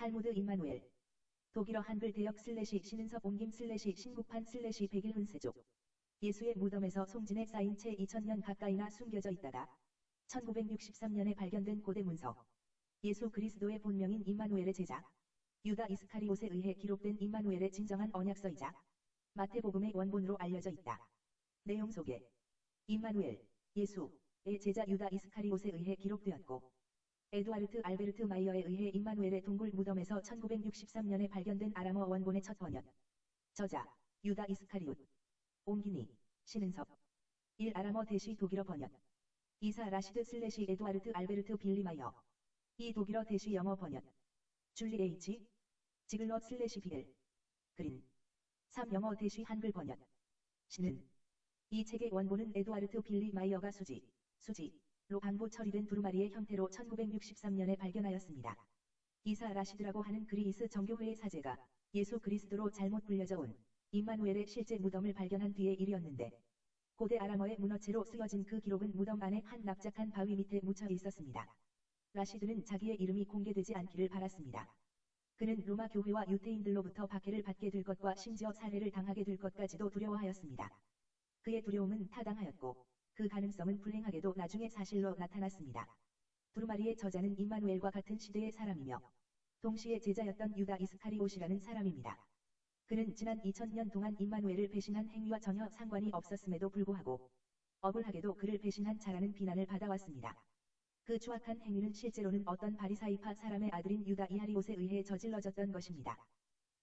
탈무드 임마누엘. 독일어 한글 대역 신은섭 옮김 신국판 백일훈세족. 예수의 무덤에서 송진에 쌓인 채 2000년 가까이나 숨겨져 있다가 1963년에 발견된 고대 문서. 예수 그리스도의 본명인 임마누엘의 제자 유다 이스카리옷에 의해 기록된 임마누엘의 진정한 언약서이자 마태복음의 원본으로 알려져 있다. 내용 소개. 임마누엘, 예수의 제자 유다 이스카리옷에 의해 기록되었고 에두아르트 알베르트 마이어에 의해 임마누엘의 동굴 무덤에서 1963년에 발견된 아람어 원본의 첫 번역. 저자 유다 이스카리옷. 옮기니 신은섭. 1. 아람어 대시 독일어 번역. 이사 라시드 에두아르트 알베르트 빌리 마이어. 2. 독일어 대시 영어 번역. 줄리 H. 지글러 BL. 그린. 3. 영어 대시 한글 번역. 신은. 이 책의 원본은 에두아르트 빌리 마이어가 수지로 방부 처리된 두루마리의 형태로 1963년에 발견하였습니다. 이사 라시드라고 하는 그리스 정교회의 사제가 예수 그리스도로 잘못 불려져 온 임마누엘의 실제 무덤을 발견한 뒤의 일이었는데 고대 아람어의 문어체로 쓰여진 그 기록은 무덤 안에 한 납작한 바위 밑에 묻혀 있었습니다. 라시드는 자기의 이름이 공개되지 않기를 바랐습니다. 그는 로마 교회와 유태인들로부터 박해를 받게 될 것과 심지어 살해를 당하게 될 것까지도 두려워하였습니다. 그의 두려움은 타당하였고 그 가능성은 불행하게도 나중에 사실로 나타났습니다. 두루마리의 저자는 임마누엘과 같은 시대의 사람이며 동시에 제자였던 유다 이스카리옷이라는 사람입니다. 그는 지난 2000년 동안 임마누엘을 배신한 행위와 전혀 상관이 없었음에도 불구하고 억울하게도 그를 배신한 자라는 비난을 받아왔습니다. 그 추악한 행위는 실제로는 어떤 바리사이파 사람의 아들인 유다 이하리옷에 의해 저질러졌던 것입니다.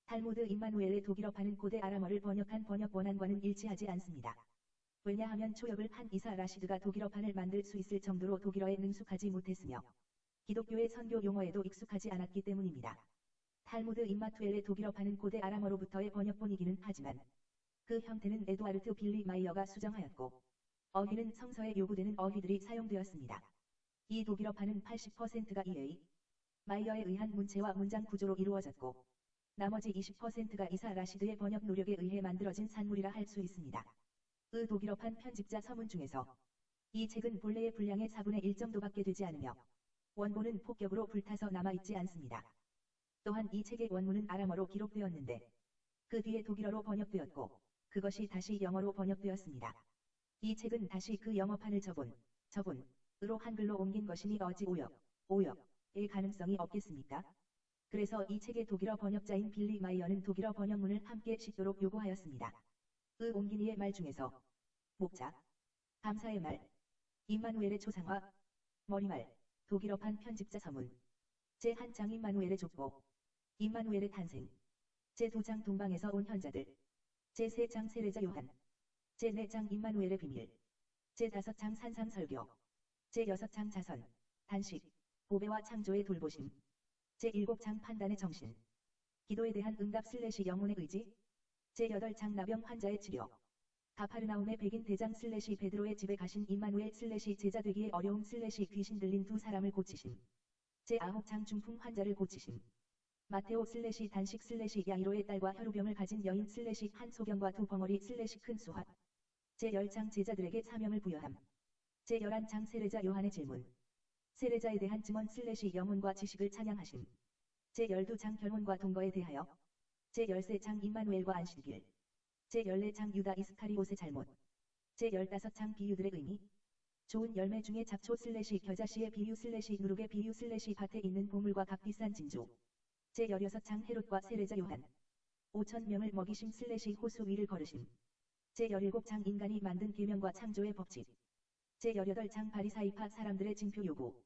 탈무드 임마누엘의 독일어판은 고대 아람어를 번역한 번역 원안과는 일치하지 않습니다. 왜냐하면 초역을 한 이사 라시드가 독일어판을 만들 수 있을 정도로 독일어에 능숙하지 못했으며 기독교의 선교 용어에도 익숙하지 않았기 때문입니다. 탈무드 임마투엘의 독일어판은 고대 아람어로부터의 번역본이기는 하지만 그 형태는 에두아르트 빌리 마이어가 수정하였고 어휘는 성서에 요구되는 어휘들이 사용되었습니다. 이 독일어판은 80%가 E.A. 마이어에 의한 문체와 문장 구조로 이루어졌고 나머지 20%가 이사 라시드의 번역 노력에 의해 만들어진 산물이라 할 수 있습니다. 의 독일어판 편집자 서문 중에서 이 책은 본래의 분량의 4분의 1 정도밖에 되지 않으며 원본은 폭격으로 불타서 남아있지 않습니다. 또한 이 책의 원문은 아람어로 기록되었는데 그 뒤에 독일어로 번역되었고 그것이 다시 영어로 번역되었습니다. 이 책은 다시 그 영어판을 저본으로 한글로 옮긴 것이니 어찌 오역의 가능성이 없겠습니까? 그래서 이 책의 독일어 번역자인 빌리 마이어는 독일어 번역문을 함께 싣도록 요구하였습니다. 의 옮기니의 말 중에서 목자, 감사의 말, 임마누엘의 초상화, 머리말, 독일어판 편집자 서문, 제1장 임마누엘의 족보, 임마누엘의 탄생, 제2장 동방에서 온 현자들, 제3장 세례자 요한, 제4장 임마누엘의 비밀, 제5장 산상설교, 제6장 자선, 단식, 보배와 창조의 돌보심, 제7장 판단의 정신, 기도에 대한 응답 영혼의 의지, 제8장 나병 환자의 치료, 가파르나움의 백인 대장 베드로의 집에 가신 임마누엘 제자 되기의 어려움 귀신 들린 두 사람을 고치심, 제9장 중풍 환자를 고치심, 마테오 단식 야이로의 딸과 혈우병을 가진 여인 한 소경과 두 벙어리 큰 수핫, 제10장 제자들에게 사명을 부여함, 제11장 세례자 요한의 질문, 세례자에 대한 증언 영혼과 지식을 찬양하심, 제12장 결혼과 동거에 대하여, 제13장 임마누엘과 안식일, 제14장 유다 이스카리옷의 잘못, 제15장 비유들의 의미, 좋은 열매 중에 잡초 겨자씨의 비유 누룩의 비유 밭에 있는 보물과 값비싼 진주, 제16장 헤롯과 세례자 요한, 5,000명을 먹이심 호수 위를 걸으심, 제17장 인간이 만든 계명과 창조의 법칙, 제18장 바리사이파 사람들의 징표 요구,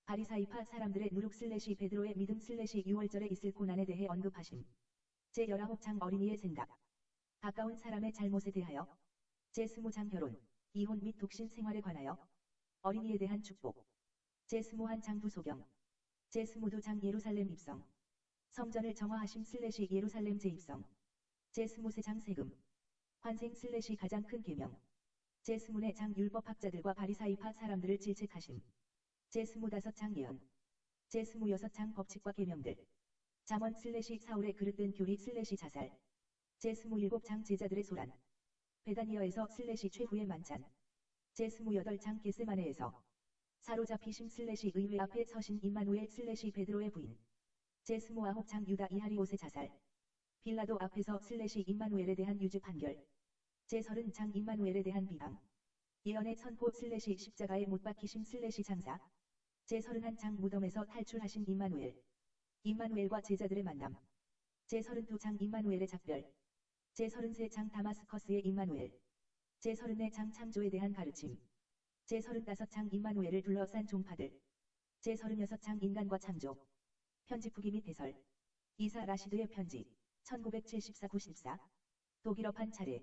바리사이파 사람들의 누룩 베드로의 믿음 6월절에 있을 고난에 대해 언급하심, 제19장 어린이의 생각, 가까운 사람의 잘못에 대하여, 제20장 결혼, 이혼 및 독신 생활에 관하여, 어린이에 대한 축복, 제21장 부소경, 제22장 예루살렘 입성, 성전을 정화하심 예루살렘 재입성, 제23장 세금, 환생 가장 큰 계명, 제24장 율법학자들과 바리사이파 사람들을 질책하심, 제25장 예언, 제26장 법칙과 계명들, 잠언 사울의 그릇된 교리 자살, 제27장 제자들의 소란, 베다니어에서 최후의 만찬, 제28장 겟세마네에서 사로잡히심 의회 앞에 서신 임마누엘 베드로의 부인, 제 스모아홉 장 유다 이하리옷의 자살. 빌라도 앞에서 슬래시 임마누엘에 대한 유죄 판결. 제30장 임마누엘에 대한 비방. 예언의 선포 슬래시 십자가에 못 박히심 슬래시 장사. 제31장 무덤에서 탈출하신 임마누엘. 임마누엘과 제자들의 만남. 제32장 임마누엘의 작별. 제33장 다마스커스의 임마누엘. 제34장 창조에 대한 가르침. 제35장 임마누엘을 둘러싼 종파들. 제36장 인간과 창조. 편집 후기 및 해설. 이사 라시드의 편지. 1974-94. 독일어판 차례.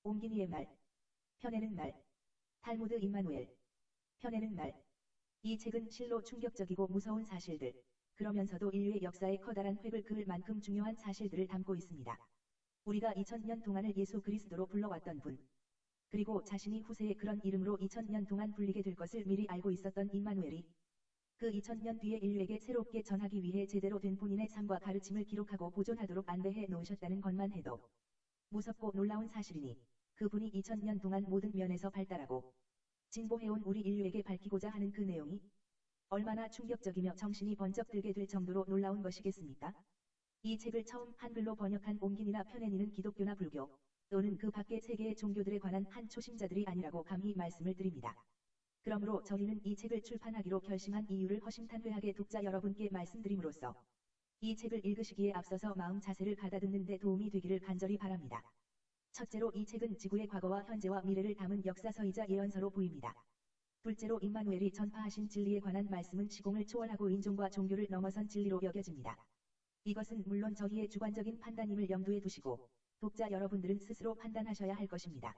옹기니의 말. 펴내는 말. 탈무드 임마누엘. 펴내는 말. 이 책은 실로 충격적이고 무서운 사실들, 그러면서도 인류의 역사에 커다란 획을 그을 만큼 중요한 사실들을 담고 있습니다. 우리가 2000년 동안을 예수 그리스도로 불러왔던 분, 그리고 자신이 후세에 그런 이름으로 2000년 동안 불리게 될 것을 미리 알고 있었던 임마누엘이 그 2000년 뒤에 인류에게 새롭게 전하기 위해 제대로 된 본인의 삶과 가르침을 기록하고 보존하도록 안배해 놓으셨다는 것만 해도 무섭고 놀라운 사실이니, 그분이 2000년 동안 모든 면에서 발달하고 진보해온 우리 인류에게 밝히고자 하는 그 내용이 얼마나 충격적이며 정신이 번쩍 들게 될 정도로 놀라운 것이겠습니까? 이 책을 처음 한글로 번역한 옹기니나 펴내니는 기독교나 불교 또는 그 밖의 세계의 종교들에 관한 한 초심자들이 아니라고 감히 말씀을 드립니다. 그러므로 저희는 이 책을 출판하기로 결심한 이유를 허심탄회하게 독자 여러분께 말씀드림으로써 이 책을 읽으시기에 앞서서 마음 자세를 가다듬는 데 도움이 되기를 간절히 바랍니다. 첫째로 이 책은 지구의 과거와 현재와 미래를 담은 역사서이자 예언서로 보입니다. 둘째로 임마누엘이 전파하신 진리에 관한 말씀은 시공을 초월하고 인종과 종교를 넘어선 진리로 여겨집니다. 이것은 물론 저희의 주관적인 판단임을 염두에 두시고 독자 여러분들은 스스로 판단하셔야 할 것입니다.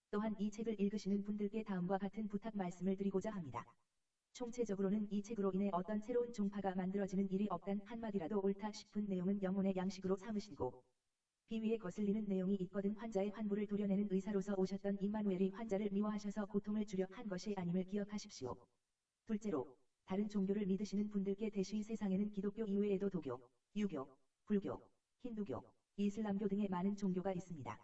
또한 이 책을 읽으시는 분들께 다음과 같은 부탁 말씀을 드리고자 합니다. 총체적으로는 이 책으로 인해 어떤 새로운 종파가 만들어지는 일이 없단 한마디라도 옳다 싶은 내용은 영혼의 양식으로 삼으시고, 비위에 거슬리는 내용이 있거든 환자의 환부를 도려내는 의사로서 오셨던 임마누엘이 환자를 미워하셔서 고통을 주려 한 것이 아님을 기억하십시오. 둘째로, 다른 종교를 믿으시는 분들께 대시 세상에는 기독교 이외에도 도교, 유교, 불교, 힌두교, 이슬람교 등의 많은 종교가 있습니다.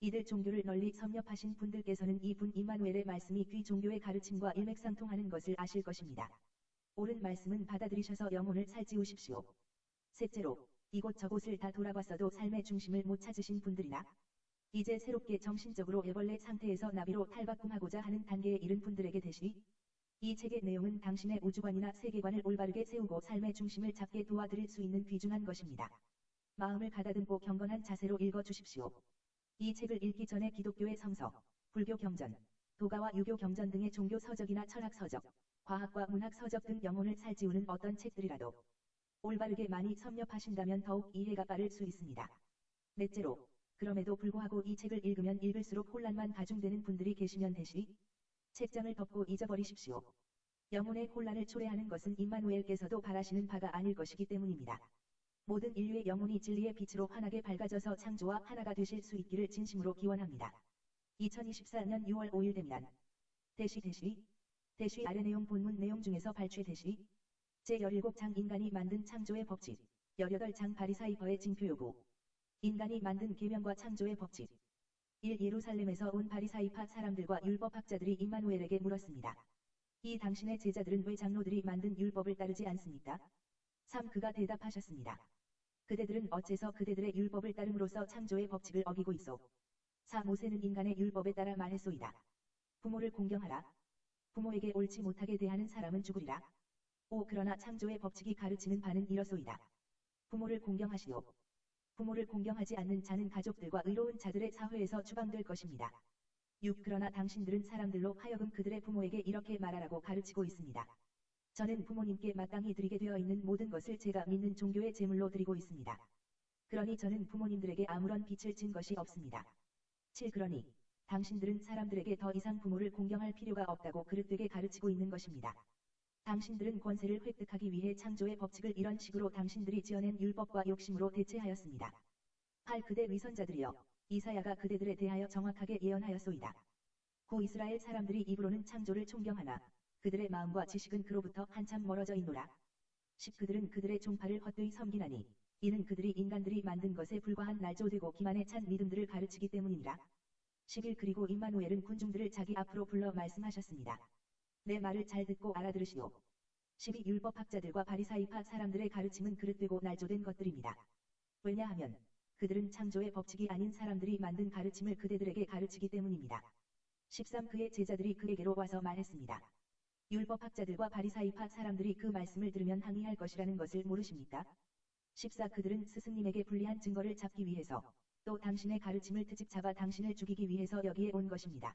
이들 종교를 널리 섭렵하신 분들께서는 이분 임마누엘의 말씀이 귀 종교의 가르침과 일맥상통하는 것을 아실 것입니다. 옳은 말씀은 받아들이셔서 영혼을 살찌우십시오. 셋째로, 이곳저곳을 다 돌아봤어도 삶의 중심을 못 찾으신 분들이나 이제 새롭게 정신적으로 애벌레 상태에서 나비로 탈바꿈하고자 하는 단계에 이른 분들에게 대시 이 책의 내용은 당신의 우주관이나 세계관을 올바르게 세우고 삶의 중심을 잡게 도와드릴 수 있는 귀중한 것입니다. 마음을 가다듬고 경건한 자세로 읽어주십시오. 이 책을 읽기 전에 기독교의 성서, 불교 경전, 도가와 유교 경전 등의 종교 서적이나 철학 서적, 과학과 문학 서적 등 영혼을 살찌우는 어떤 책들이라도 올바르게 많이 섭렵하신다면 더욱 이해가 빠를 수 있습니다. 넷째로, 그럼에도 불구하고 이 책을 읽으면 읽을수록 혼란만 가중되는 분들이 계시면 대시 책장을 덮고 잊어버리십시오. 영혼의 혼란을 초래하는 것은 임마누엘께서도 바라시는 바가 아닐 것이기 때문입니다. 모든 인류의 영혼이 진리의 빛으로 환하게 밝아져서 창조와 하나가 되실 수 있기를 진심으로 기원합니다. 2024년 6월 5일 대미란 대시 아래 내용 본문 내용 중에서 발췌 대시 제17장 인간이 만든 창조의 법칙 18장 바리사이퍼의 징표 요구 인간이 만든 계명과 창조의 법칙 1. 예루살렘에서 온 바리사이파 사람들과 율법학자들이 임마누엘에게 물었습니다. 이 당신의 제자들은 왜 장로들이 만든 율법을 따르지 않습니까? 3. 그가 대답하셨습니다. 그대들은 어째서 그대들의 율법을 따름으로써 창조의 법칙을 어기고 있소? 4. 모세는 인간의 율법에 따라 말했소이다. 부모를 공경하라. 부모에게 옳지 못하게 대하는 사람은 죽으리라. 5. 그러나 창조의 법칙이 가르치는 바는 이러소이다. 부모를 공경하시오. 부모를 공경하지 않는 자는 가족들과 의로운 자들의 사회에서 추방될 것입니다. 6. 그러나 당신들은 사람들로 하여금 그들의 부모에게 이렇게 말하라고 가르치고 있습니다. 저는 부모님께 마땅히 드리게 되어 있는 모든 것을 제가 믿는 종교의 제물로 드리고 있습니다. 그러니 저는 부모님들에게 아무런 빚을 진 것이 없습니다. 7. 그러니 당신들은 사람들에게 더 이상 부모를 공경할 필요가 없다고 그릇되게 가르치고 있는 것입니다. 당신들은 권세를 획득하기 위해 창조의 법칙을 이런 식으로 당신들이 지어낸 율법과 욕심으로 대체하였습니다. 8. 그대 위선자들이여, 이사야가 그대들에 대하여 정확하게 예언하였소이다. 고 이스라엘 사람들이 입으로는 창조를 존경하나 그들의 마음과 지식은 그로부터 한참 멀어져 있노라. 10. 그들은 그들의 종파를 헛되이 섬기나니 이는 그들이 인간들이 만든 것에 불과한 날조되고 기만에 찬 믿음들을 가르치기 때문이니라. 11. 그리고 임마누엘은 군중들을 자기 앞으로 불러 말씀하셨습니다. 내 말을 잘 듣고 알아들으시오. 12. 율법학자들과 바리사이파 사람들의 가르침은 그릇되고 날조된 것들입니다. 왜냐하면 그들은 창조의 법칙이 아닌 사람들이 만든 가르침을 그대들에게 가르치기 때문입니다. 13. 그의 제자들이 그에게로 와서 말했습니다. 율법학자들과 바리사이파 사람들이 그 말씀을 들으면 항의할 것이라는 것을 모르십니까? 14. 그들은 스승님에게 불리한 증거를 잡기 위해서 또 당신의 가르침을 트집 잡아 당신을 죽이기 위해서 여기에 온 것입니다.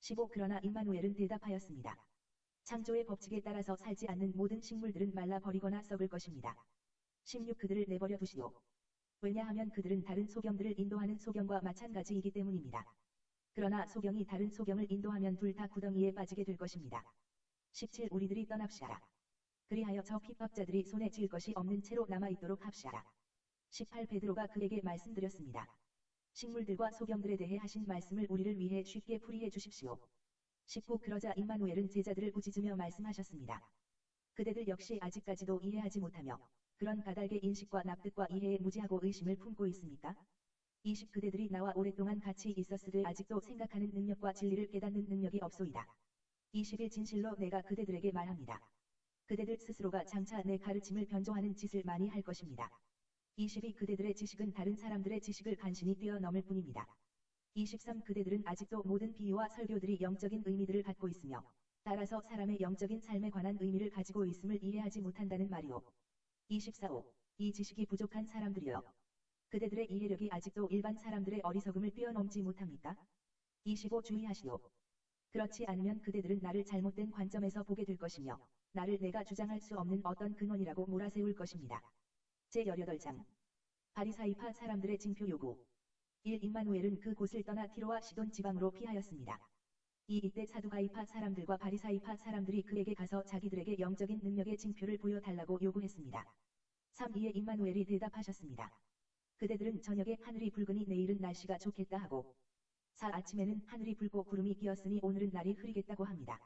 15. 그러나 임마누엘은 대답하였습니다. 창조의 법칙에 따라서 살지 않는 모든 식물들은 말라버리거나 썩을 것입니다. 16. 그들을 내버려 두시오. 왜냐하면 그들은 다른 소경들을 인도하는 소경과 마찬가지이기 때문입니다. 그러나 소경이 다른 소경을 인도하면 둘 다 구덩이에 빠지게 될 것입니다. 17. 우리들이 떠납시다. 그리하여 저 핍박자들이 손에 쥘 것이 없는 채로 남아있도록 합시다. 18. 베드로가 그에게 말씀드렸습니다. 식물들과 소경들에 대해 하신 말씀을 우리를 위해 쉽게 풀이해 주십시오. 19. 그러자 임마누엘은 제자들을 꾸짖으며 말씀하셨습니다. 그대들 역시 아직까지도 이해하지 못하며 그런 까닭의 인식과 납득과 이해에 무지하고 의심을 품고 있습니까? 20. 그대들이 나와 오랫동안 같이 있었으되 아직도 생각하는 능력과 진리를 깨닫는 능력이 없소이다. 21. 진실로 내가 그대들에게 말합니다. 그대들 스스로가 장차 내 가르침을 변조하는 짓을 많이 할 것입니다. 22. 그대들의 지식은 다른 사람들의 지식을 간신히 뛰어넘을 뿐입니다. 23. 그대들은 아직도 모든 비유와 설교들이 영적인 의미들을 갖고 있으며 따라서 사람의 영적인 삶에 관한 의미를 가지고 있음을 이해하지 못한다는 말이오. 24. 이 지식이 부족한 사람들이여. 그대들의 이해력이 아직도 일반 사람들의 어리석음을 뛰어넘지 못합니까? 25. 주의하시오. 그렇지 않으면 그대들은 나를 잘못된 관점에서 보게 될 것이며 나를 내가 주장할 수 없는 어떤 근원이라고 몰아세울 것입니다. 제18장 바리사이파 사람들의 징표 요구. 1. 임마누엘은 그 곳을 떠나 티로와 시돈 지방으로 피하였습니다. 이때 사두가이파 사람들과 바리사이파 사람들이 그에게 가서 자기들에게 영적인 능력의 징표를 보여달라고 요구했습니다. 3. 이에 임마누엘이 대답하셨습니다. 그대들은 저녁에 하늘이 붉으니 내일은 날씨가 좋겠다 하고 4. 아침에는 하늘이 붉고 구름이 끼었으니 오늘은 날이 흐리겠다고 합니다.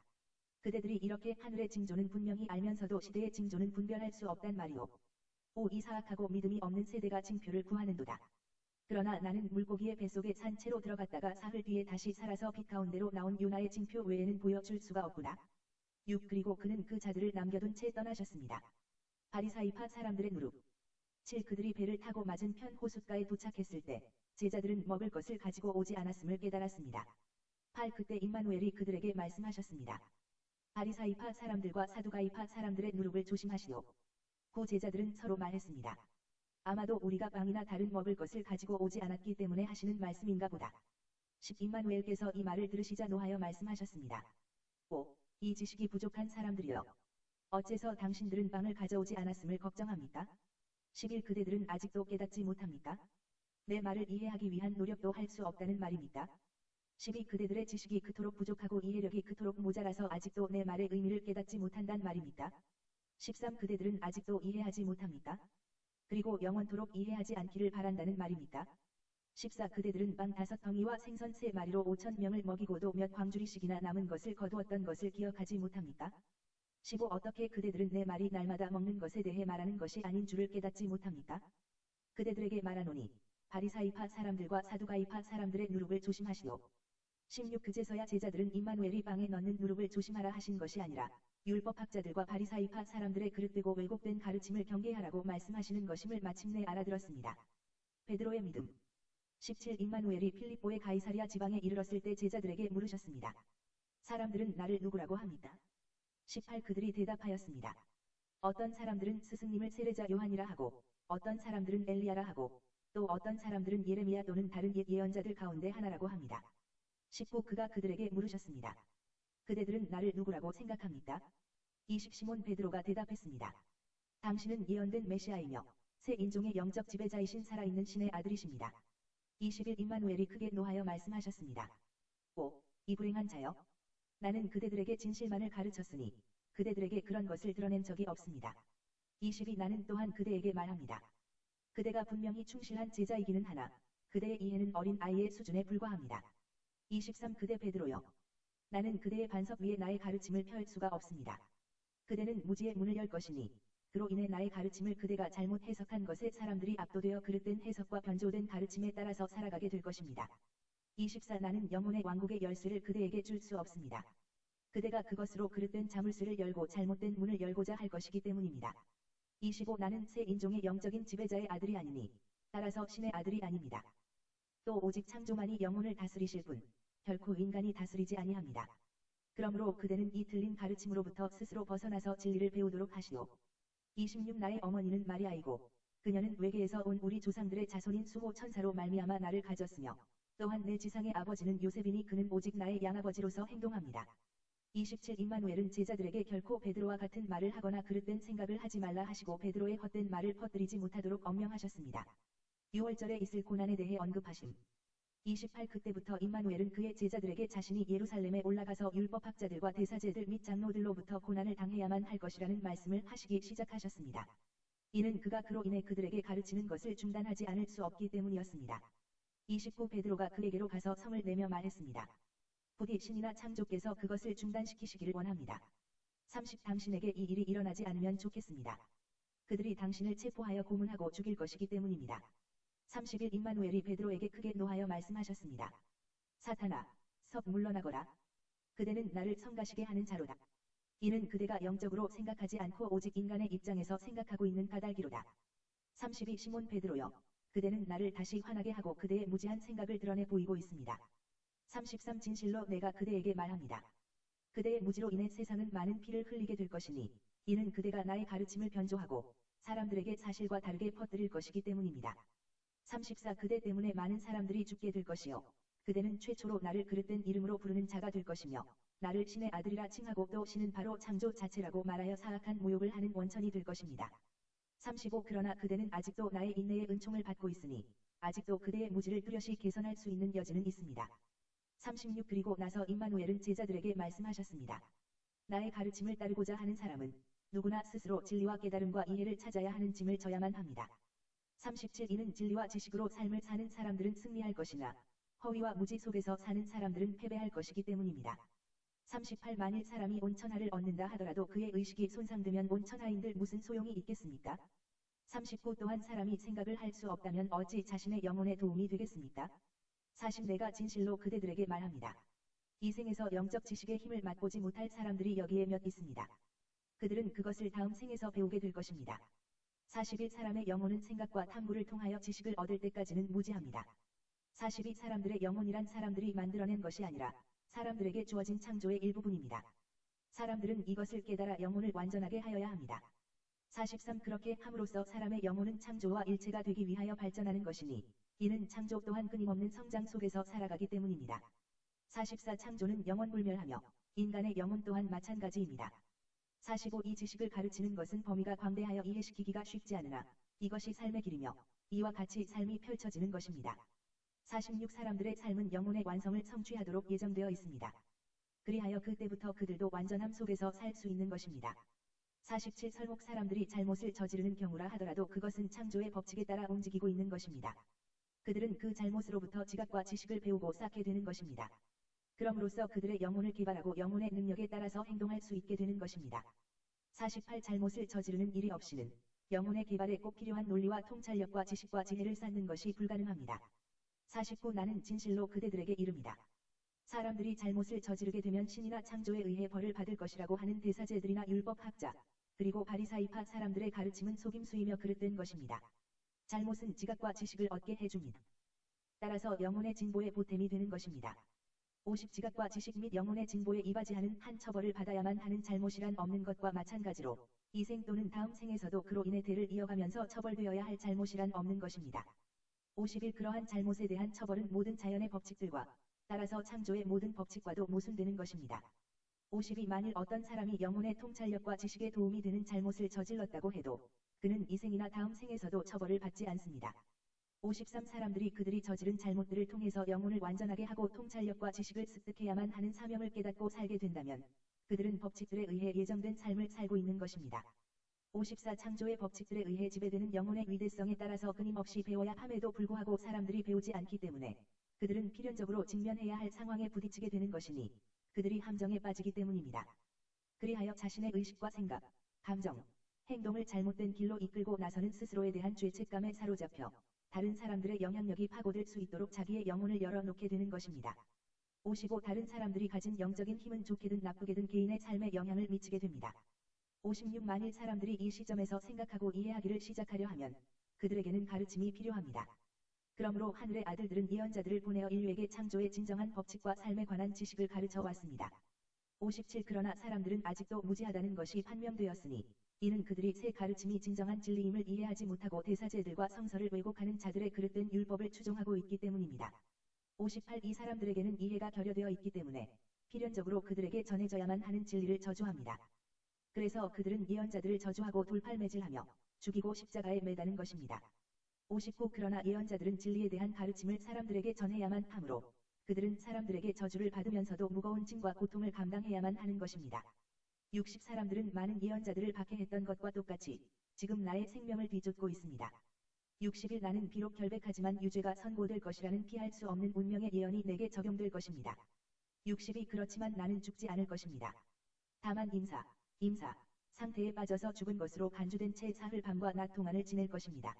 그대들이 이렇게 하늘의 징조는 분명히 알면서도 시대의 징조는 분별할 수 없단 말이오. 5. 이 사악하고 믿음이 없는 세대가 징표를 구하는도다. 그러나 나는 물고기의 뱃속에 산채로 들어갔다가 사흘 뒤에 다시 살아서 빛 가운데로 나온 요나의 징표 외에는 보여줄 수가 없구나. 6. 그리고 그는 그 자들을 남겨둔 채 떠나셨습니다. 바리사이파 사람들의 누룩. 7. 그들이 배를 타고 맞은편 호숫가에 도착했을 때 제자들은 먹을 것을 가지고 오지 않았음을 깨달았습니다. 8. 그때 임마누엘이 그들에게 말씀하셨습니다. 바리사이파 사람들과 사두가이파 사람들의 누룩을 조심하시오. 9. 제자들은 서로 말했습니다. 아마도 우리가 빵이나 다른 먹을 것을 가지고 오지 않았기 때문에 하시는 말씀인가 보다. 10. 임마누엘께서 이 말을 들으시자 노하여 말씀하셨습니다. 5. 이 지식이 부족한 사람들이여. 어째서 당신들은 빵을 가져오지 않았음을 걱정합니까? 11. 그대들은 아직도 깨닫지 못합니까? 내 말을 이해하기 위한 노력도 할 수 없다는 말입니까? 12. 그대들의 지식이 그토록 부족하고 이해력이 그토록 모자라서 아직도 내 말의 의미를 깨닫지 못한단 말입니까? 13. 그대들은 아직도 이해하지 못합니까? 그리고 영원토록 이해하지 않기를 바란다는 말입니까? 14. 그대들은 빵 5덩이와 생선 3마리로 5,000명을 먹이고도 몇 광주리씩이나 남은 것을 거두었던 것을 기억하지 못합니까? 15. 어떻게 그대들은 내 말이 날마다 먹는 것에 대해 말하는 것이 아닌 줄을 깨닫지 못합니까? 그대들에게 말하노니 바리사이파 사람들과 사두가이파 사람들의 누룩을 조심하시오. 16. 그제서야 제자들은 임마누엘이 빵에 넣는 누룩을 조심하라 하신 것이 아니라 율법학자들과 바리사이파 사람들의 그릇되고 왜곡된 가르침을 경계하라고 말씀하시는 것임을 마침내 알아들었습니다. 베드로의 믿음. 17. 임마누엘이 필립보의 가이사리아 지방에 이르렀을 때 제자들에게 물으셨습니다. 사람들은 나를 누구라고 합니까? 18. 그들이 대답하였습니다. 어떤 사람들은 스승님을 세례자 요한이라 하고 어떤 사람들은 엘리야라 하고 또 어떤 사람들은 예레미야 또는 다른 옛 예언자들 가운데 하나라고 합니다. 19. 그가 그들에게 물으셨습니다. 그대들은 나를 누구라고 생각합니까? 20. 시몬 베드로가 대답했습니다. 당신은 예언된 메시아이며 새 인종의 영적 지배자이신 살아있는 신의 아들이십니다. 21. 임마누엘이 크게 노하여 말씀하셨습니다. 5. 이 불행한 자여. 나는 그대들에게 진실만을 가르쳤으니 그대들에게 그런 것을 드러낸 적이 없습니다. 22. 나는 또한 그대에게 말합니다. 그대가 분명히 충실한 제자이기는 하나 그대의 이해는 어린 아이의 수준에 불과합니다. 23. 그대 베드로여. 나는 그대의 반석 위에 나의 가르침을 펼 수가 없습니다. 그대는 무지의 문을 열 것이니 그로 인해 나의 가르침을 그대가 잘못 해석한 것에 사람들이 압도되어 그릇된 해석과 변조된 가르침에 따라서 살아가게 될 것입니다. 24. 나는 영혼의 왕국의 열쇠를 그대에게 줄 수 없습니다. 그대가 그것으로 그릇된 자물쇠를 열고 잘못된 문을 열고자 할 것이기 때문입니다. 25. 나는 새 인종의 영적인 지배자의 아들이 아니니 따라서 신의 아들이 아닙니다. 또 오직 창조만이 영혼을 다스리실 뿐 결코 인간이 다스리지 아니합니다. 그러므로 그대는 이 틀린 가르침으로부터 스스로 벗어나서 진리를 배우도록 하시오. 26. 나의 어머니는 마리아이고 그녀는 외계에서 온 우리 조상들의 자손인 수호 천사로 말미암아 나를 가졌으며 또한 내 지상의 아버지는 요셉이니 그는 오직 나의 양아버지로서 행동합니다. 27. 임마누엘은 제자들에게 결코 베드로와 같은 말을 하거나 그릇된 생각을 하지 말라 하시고 베드로의 헛된 말을 퍼뜨리지 못하도록 엄명하셨습니다. 6월절에 있을 고난에 대해 언급하심. 28. 그때부터 임마누엘은 그의 제자들에게 자신이 예루살렘에 올라가서 율법학자들과 대사제들 및 장로들로부터 고난을 당해야만 할 것이라는 말씀을 하시기 시작하셨습니다. 이는 그가 그로 인해 그들에게 가르치는 것을 중단하지 않을 수 없기 때문이었습니다. 29. 베드로가 그에게로 가서 성을 내며 말했습니다. 부디 신이나 창조께서 그것을 중단시키시기를 원합니다. 30. 당신에게 이 일이 일어나지 않으면 좋겠습니다. 그들이 당신을 체포하여 고문하고 죽일 것이기 때문입니다. 31. 임마누엘이 베드로에게 크게 노하여 말씀하셨습니다. 사탄아, 석 물러나거라. 그대는 나를 성가시게 하는 자로다. 이는 그대가 영적으로 생각하지 않고 오직 인간의 입장에서 생각하고 있는 까닭이로다. 32. 시몬 베드로여, 그대는 나를 다시 화나게 하고 그대의 무지한 생각을 드러내 보이고 있습니다. 33. 진실로 내가 그대에게 말합니다. 그대의 무지로 인해 세상은 많은 피를 흘리게 될 것이니 이는 그대가 나의 가르침을 변조하고 사람들에게 사실과 다르게 퍼뜨릴 것이기 때문입니다. 34. 그대 때문에 많은 사람들이 죽게 될 것이요. 그대는 최초로 나를 그릇된 이름으로 부르는 자가 될 것이며 나를 신의 아들이라 칭하고 또 신은 바로 창조 자체라고 말하여 사악한 모욕을 하는 원천이 될 것입니다. 35. 그러나 그대는 아직도 나의 인내의 은총을 받고 있으니 아직도 그대의 무지를 뚜렷이 개선할 수 있는 여지는 있습니다. 36. 그리고 나서 임마누엘은 제자들에게 말씀하셨습니다. 나의 가르침을 따르고자 하는 사람은 누구나 스스로 진리와 깨달음과 이해를 찾아야 하는 짐을 져야만 합니다. 37. 이는 진리와 지식으로 삶을 사는 사람들은 승리할 것이나 허위와 무지 속에서 사는 사람들은 패배할 것이기 때문입니다. 38. 만일 사람이 온 천하를 얻는다 하더라도 그의 의식이 손상되면 온 천하인들 무슨 소용이 있겠습니까? 39. 또한 사람이 생각을 할 수 없다면 어찌 자신의 영혼에 도움이 되겠습니까? 40. 내가 진실로 그대들에게 말합니다. 이 생에서 영적 지식의 힘을 맛보지 못할 사람들이 여기에 몇 있습니다. 그들은 그것을 다음 생에서 배우게 될 것입니다. 41. 사람의 영혼은 생각과 탐구를 통하여 지식을 얻을 때까지는 무지합니다. 42. 사람들의 영혼이란 사람들이 만들어낸 것이 아니라 사람들에게 주어진 창조의 일부분입니다. 사람들은 이것을 깨달아 영혼을 완전하게 하여야 합니다. 43. 그렇게 함으로써 사람의 영혼은 창조와 일체가 되기 위하여 발전하는 것이니 이는 창조 또한 끊임없는 성장 속에서 살아가기 때문입니다. 44. 창조는 영원불멸하며 인간의 영혼 또한 마찬가지입니다. 45. 이 지식을 가르치는 것은 범위가 광대하여 이해시키기가 쉽지 않으나 이것이 삶의 길이며 이와 같이 삶이 펼쳐지는 것입니다. 46. 사람들의 삶은 영혼의 완성을 성취하도록 예정되어 있습니다. 그리하여 그때부터 그들도 완전함 속에서 살 수 있는 것입니다. 47. 설목 사람들이 잘못을 저지르는 경우라 하더라도 그것은 창조의 법칙에 따라 움직이고 있는 것입니다. 그들은 그 잘못으로부터 지각과 지식을 배우고 쌓게 되는 것입니다. 그럼으로써 그들의 영혼을 개발하고 영혼의 능력에 따라서 행동할 수 있게 되는 것입니다. 48. 잘못을 저지르는 일이 없이는 영혼의 개발에 꼭 필요한 논리와 통찰력과 지식과 지혜를 쌓는 것이 불가능합니다. 49. 나는 진실로 그대들에게 이릅니다. 사람들이 잘못을 저지르게 되면 신이나 창조에 의해 벌을 받을 것이라고 하는 대사제들이나 율법학자, 그리고 바리사이파 사람들의 가르침은 속임수이며 그릇된 것입니다. 잘못은 지각과 지식을 얻게 해줍니다. 따라서 영혼의 진보의 보탬이 되는 것입니다. 50. 지각과 지식 및 영혼의 진보에 이바지하는 한 처벌을 받아야만 하는 잘못이란 없는 것과 마찬가지로 이 생 또는 다음 생에서도 그로 인해 대를 이어가면서 처벌되어야 할 잘못이란 없는 것입니다. 51. 그러한 잘못에 대한 처벌은 모든 자연의 법칙들과 따라서 창조의 모든 법칙과도 모순되는 것입니다. 52. 만일 어떤 사람이 영혼의 통찰력과 지식에 도움이 되는 잘못을 저질렀다고 해도 그는 이 생이나 다음 생에서도 처벌을 받지 않습니다. 53. 사람들이 그들이 저지른 잘못들을 통해서 영혼을 완전하게 하고 통찰력과 지식을 습득해야만 하는 사명을 깨닫고 살게 된다면 그들은 법칙들에 의해 예정된 삶을 살고 있는 것입니다. 54. 창조의 법칙들에 의해 지배되는 영혼의 위대성에 따라서 끊임없이 배워야 함에도 불구하고 사람들이 배우지 않기 때문에 그들은 필연적으로 직면해야 할 상황에 부딪히게 되는 것이니 그들이 함정에 빠지기 때문입니다. 그리하여 자신의 의식과 생각, 감정, 행동을 잘못된 길로 이끌고 나서는 스스로에 대한 죄책감에 사로잡혀 다른 사람들의 영향력이 파고들 수 있도록 자기의 영혼을 열어놓게 되는 것입니다. 55. 다른 사람들이 가진 영적인 힘은 좋게든 나쁘게든 개인의 삶에 영향을 미치게 됩니다. 56. 만일 사람들이 이 시점에서 생각하고 이해하기를 시작하려 하면 그들에게는 가르침이 필요합니다. 그러므로 하늘의 아들들은 예언자들을 보내어 인류에게 창조의 진정한 법칙과 삶에 관한 지식을 가르쳐 왔습니다. 57. 그러나 사람들은 아직도 무지하다는 것이 판명되었으니 이는 그들이 새 가르침이 진정한 진리임을 이해하지 못하고 대사제들과 성서를 왜곡하는 자들의 그릇된 율법을 추종하고 있기 때문입니다. 58. 이 사람들에게는 이해가 결여되어 있기 때문에 필연적으로 그들에게 전해져야만 하는 진리를 저주합니다. 그래서 그들은 예언자들을 저주하고 돌팔매질하며 죽이고 십자가에 매다는 것입니다. 59. 그러나 예언자들은 진리에 대한 가르침을 사람들에게 전해야만 하므로 그들은 사람들에게 저주를 받으면서도 무거운 짐과 고통을 감당해야만 하는 것입니다. 60. 사람들은 많은 예언자들을 박해했던 것과 똑같이 지금 나의 생명을 뒤쫓고 있습니다. 61. 나는 비록 결백하지만 유죄가 선고될 것이라는 피할 수 없는 운명의 예언이 내게 적용될 것입니다. 62. 그렇지만 나는 죽지 않을 것입니다. 다만 임사 상태에 빠져서 죽은 것으로 간주된 채 사흘 밤과 낮 동안을 지낼 것입니다.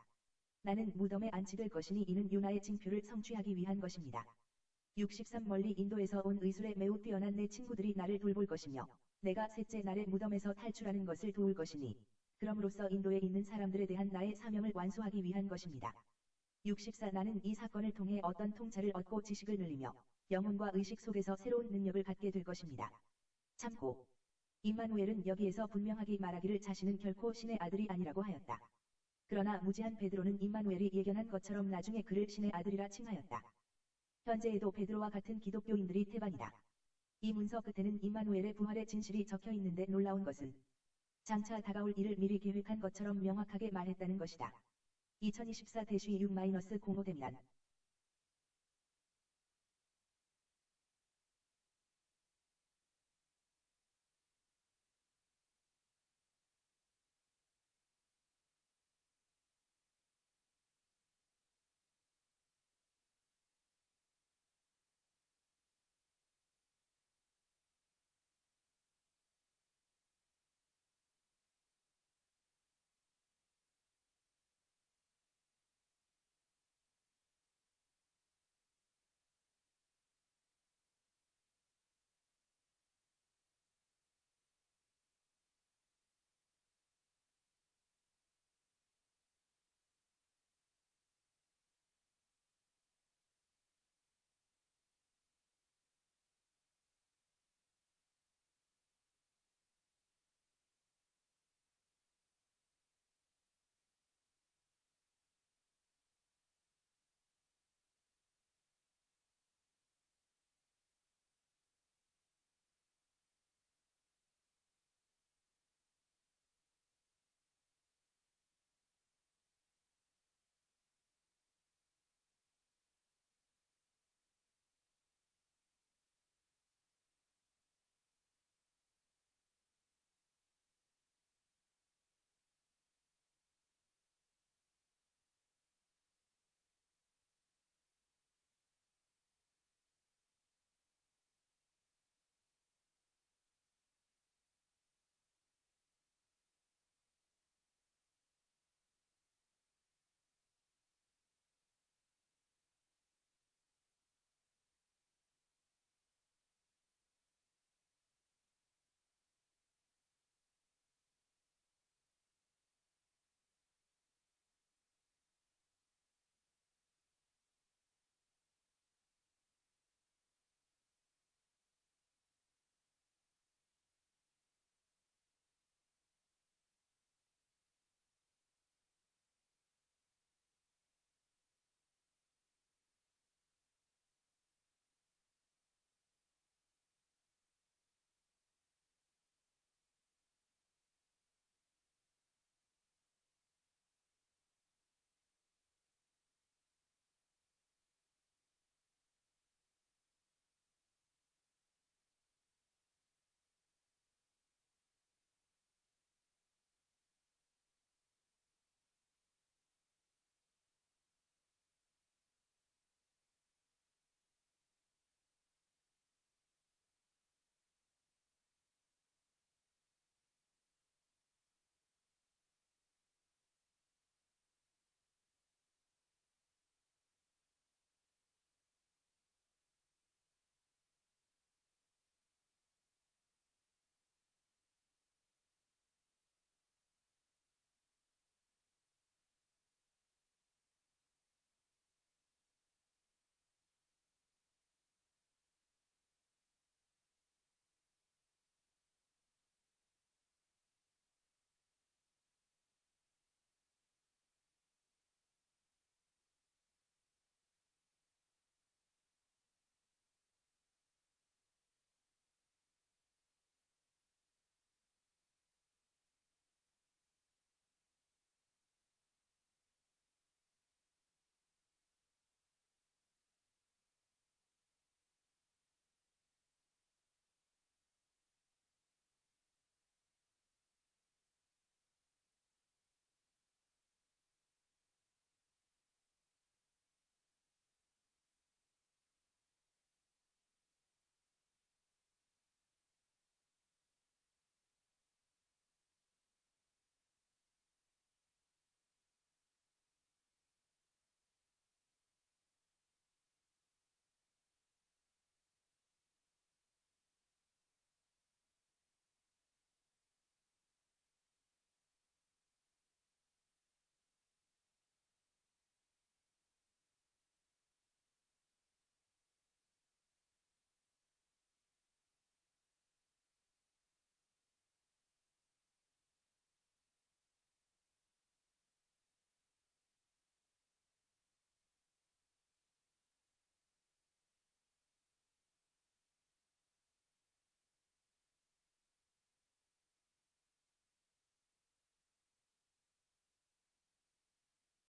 나는 무덤에 안치될 것이니 이는 유나의 징표를 성취하기 위한 것입니다. 63. 멀리 인도에서 온 의술에 매우 뛰어난 내 친구들이 나를 돌볼 것이며 내가 셋째 날에 무덤에서 탈출하는 것을 도울 것이니 그럼으로써 인도에 있는 사람들에 대한 나의 사명을 완수하기 위한 것입니다. 64. 나는 이 사건을 통해 어떤 통찰을 얻고 지식을 늘리며 영혼과 의식 속에서 새로운 능력을 갖게 될 것입니다. 참고 임마누엘은 여기에서 분명하게 말하기를 자신은 결코 신의 아들이 아니라고 하였다. 그러나 무지한 베드로는 임마누엘이 예견한 것처럼 나중에 그를 신의 아들이라 칭하였다. 현재에도 베드로와 같은 기독교인들이 태반이다. 이 문서 끝에는 임마누엘의 부활의 진실이 적혀 있는데 놀라운 것은 장차 다가올 일을 미리 계획한 것처럼 명확하게 말했다는 것이다. 2024-6-05-댐이란